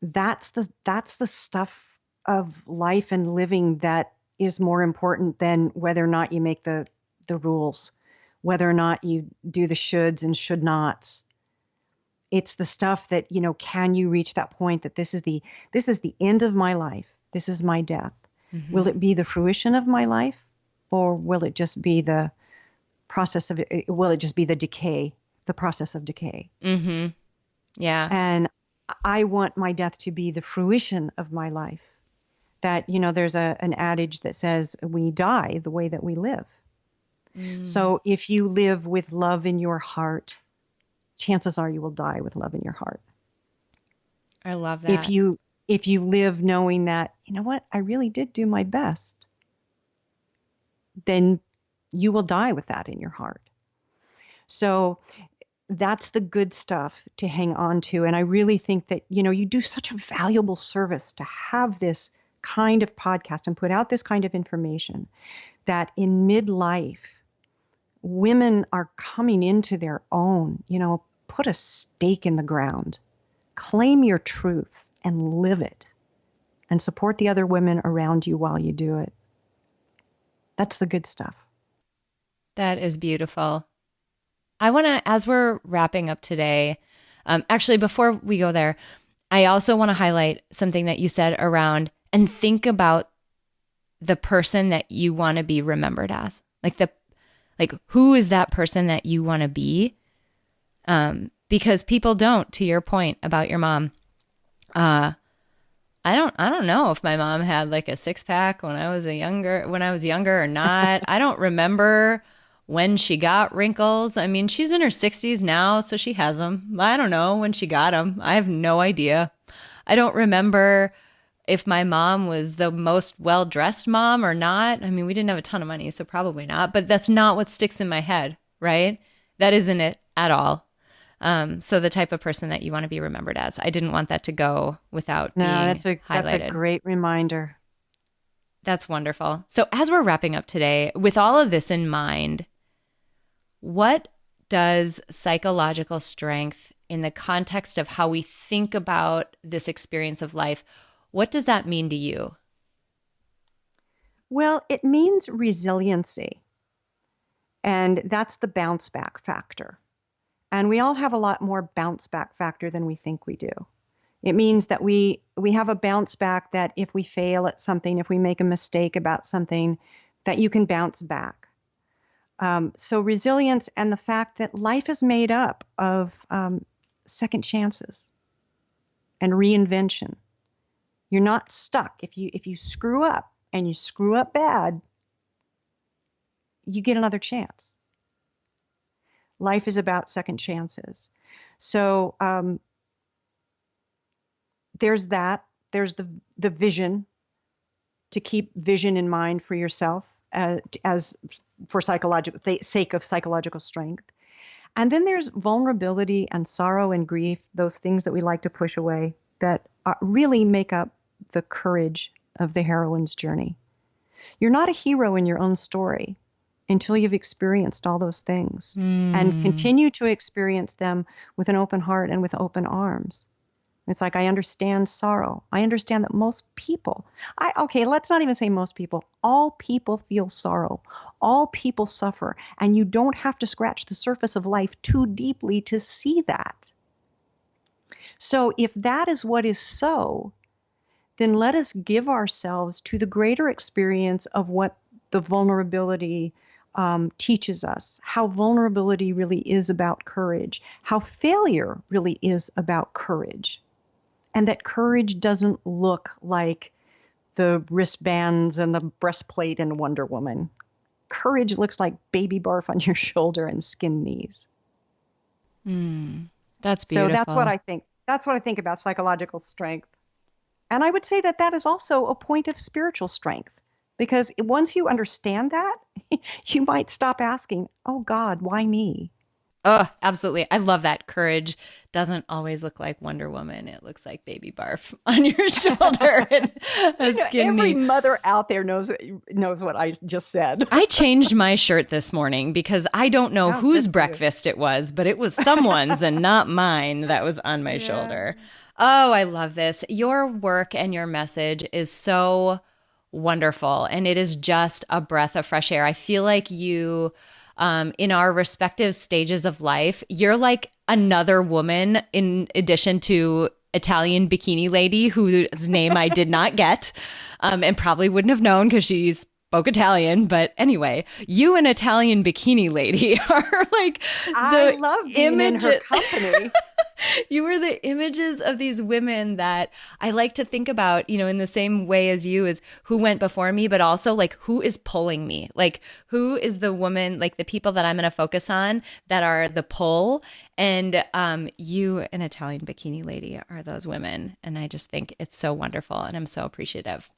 Speaker 1: That's the stuff of life and living that is more important than whether or not you make the rules, whether or not you do the shoulds and should nots. It's the stuff that, can you reach that point that this is the end of my life. This is my death. Mm-hmm. Will it be the fruition of my life, or will it just be the process of it? Will it just be the decay, the process of decay?
Speaker 2: Mm-hmm. Yeah.
Speaker 1: And I want my death to be the fruition of my life. That, there's an adage that says we die the way that we live. Mm. So if you live with love in your heart, chances are you will die with love in your heart.
Speaker 2: I love that.
Speaker 1: If you live knowing that, I really did do my best, then you will die with that in your heart. So that's the good stuff to hang on to. And I really think that, you do such a valuable service to have this kind of podcast and put out this kind of information, that in midlife, women are coming into their own. Put a stake in the ground, claim your truth and live it, and support the other women around you while you do it. That's the good stuff.
Speaker 2: That is beautiful. I want to, as we're wrapping up today, actually, before we go there, I also want to highlight something that you said around, and think about the person that you want to be remembered as. Like who is that person that you want to be? Because people don't, to your point about your mom. I don't know if my mom had like a 6-pack when I was younger or not. I don't remember when she got wrinkles. I mean, she's in her 60s now, so she has them. I don't know when she got them. I have no idea. I don't remember if my mom was the most well-dressed mom or not. I mean, we didn't have a ton of money, so probably not. But that's not what sticks in my head, right? That isn't it at all. So the type of person that you want to be remembered as. I didn't want that to go without being highlighted.
Speaker 1: That's a great reminder.
Speaker 2: That's wonderful. So as we're wrapping up today, with all of this in mind, what does psychological strength, in the context of how we think about this experience of life, what does that mean to you?
Speaker 1: Well, it means resiliency. And that's the bounce back factor. And we all have a lot more bounce back factor than we think we do. It means that we have a bounce back, that if we fail at something, if we make a mistake about something, that you can bounce back. So resilience, and the fact that life is made up of second chances and reinvention. You're not stuck. If you screw up, and you screw up bad, you get another chance. Life is about second chances. So there's that. There's the vision, to keep vision in mind for yourself as for sake of psychological strength. And then there's vulnerability and sorrow and grief, those things that we like to push away, that really make up the courage of the heroine's journey. You're not a hero in your own story until you've experienced all those things, and continue to experience them with an open heart and with open arms. It's like, I understand sorrow. I understand that most people, let's not even say most people, all people feel sorrow. All people suffer. And you don't have to scratch the surface of life too deeply to see that. So if that is what is so, then let us give ourselves to the greater experience of what the vulnerability teaches us, how vulnerability really is about courage, how failure really is about courage, and that courage doesn't look like the wristbands and the breastplate in Wonder Woman. Courage looks like baby barf on your shoulder and skin knees.
Speaker 2: That's beautiful.
Speaker 1: So that's what I think. That's what I think about psychological strength. And I would say that that is also a point of spiritual strength, because once you understand that, you might stop asking, oh God, why me?
Speaker 2: Oh, absolutely. I love that. Courage doesn't always look like Wonder Woman. It looks like baby barf on your shoulder and a skin
Speaker 1: Every
Speaker 2: knee.
Speaker 1: mother out there knows what I just said.
Speaker 2: I changed my shirt this morning because I don't know whose breakfast it was, but it was someone's and not mine that was on my shoulder. Oh, I love this. Your work and your message is so wonderful, and it is just a breath of fresh air. I feel like you in our respective stages of life, you're like another woman in addition to Italian bikini lady whose name I did not get, and probably wouldn't have known because she spoke Italian. But anyway, you and Italian bikini lady are like
Speaker 1: I love being in her company.
Speaker 2: You were the images of these women that I like to think about, you know, in the same way as you, as who went before me, but also like who is pulling me, like who is the woman, like the people that I'm going to focus on that are the pull. And you, an Italian bikini lady, are those women. And I just think it's so wonderful. And I'm so appreciative.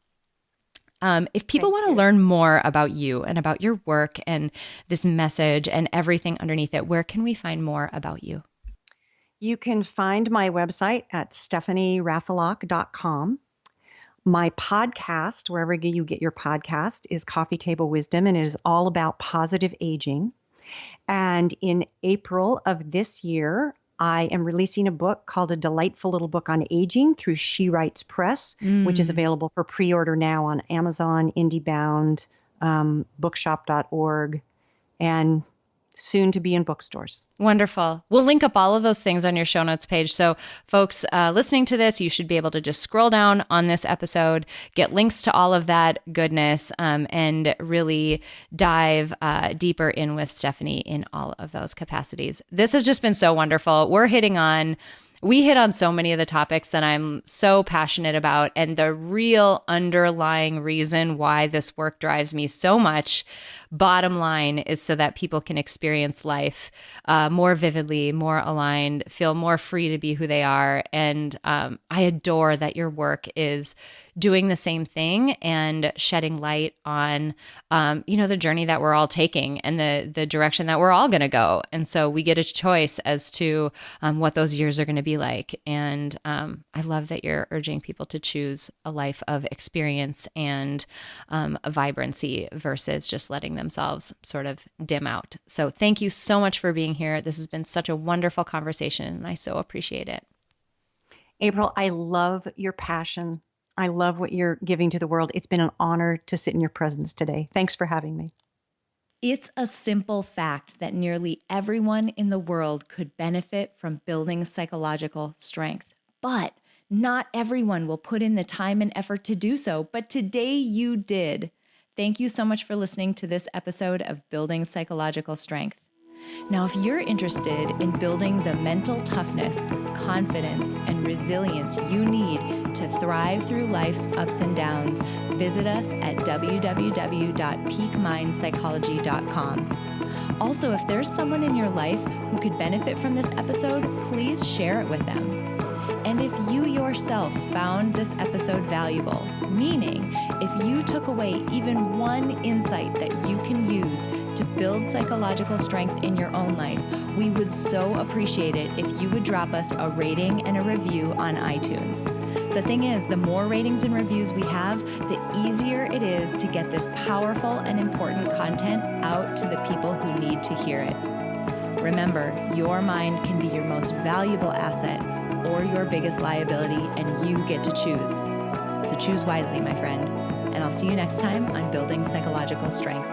Speaker 2: If people want to learn more about you and about your work and this message and everything underneath it, where can we find more about you?
Speaker 1: You can find my website at stephanieraffelock.com. My podcast, wherever you get your podcast, is Coffee Table Wisdom, and it is all about positive aging. And in April of this year, I am releasing a book called A Delightful Little Book on Aging through She Writes Press, which is available for pre-order now on Amazon, IndieBound, bookshop.org, and soon to be in bookstores.
Speaker 2: Wonderful. We'll link up all of those things on your show notes page. So folks listening to this, you should be able to just scroll down on this episode, get links to all of that goodness, and really dive deeper in with Stephanie in all of those capacities. This has just been so wonderful. We hit on so many of the topics that I'm so passionate about, and the real underlying reason why this work drives me so much, bottom line, is so that people can experience life more vividly, more aligned, feel more free to be who they are. And I adore that your work is doing the same thing and shedding light on, the journey that we're all taking and the direction that we're all going to go. And so we get a choice as to what those years are going to be like. And I love that you're urging people to choose a life of experience and a vibrancy versus just letting themselves sort of dim out. So thank you so much for being here. This has been such a wonderful conversation, and I so appreciate it.
Speaker 1: April, I love your passion. I love what you're giving to the world. It's been an honor to sit in your presence today. Thanks for having me.
Speaker 2: It's a simple fact that nearly everyone in the world could benefit from building psychological strength, but not everyone will put in the time and effort to do so. But today you did. Thank you so much for listening to this episode of Building Psychological Strength. Now, if you're interested in building the mental toughness, confidence, and resilience you need to thrive through life's ups and downs, visit us at www.peakmindpsychology.com. Also, if there's someone in your life who could benefit from this episode, please share it with them. And if you yourself found this episode valuable, meaning if you took away even one insight that you can use to build psychological strength in your own life, we would so appreciate it if you would drop us a rating and a review on iTunes. The thing is, the more ratings and reviews we have, the easier it is to get this powerful and important content out to the people who need to hear it. Remember, your mind can be your most valuable asset or your biggest liability, and you get to choose. So choose wisely, my friend. And I'll see you next time on Building Psychological Strength.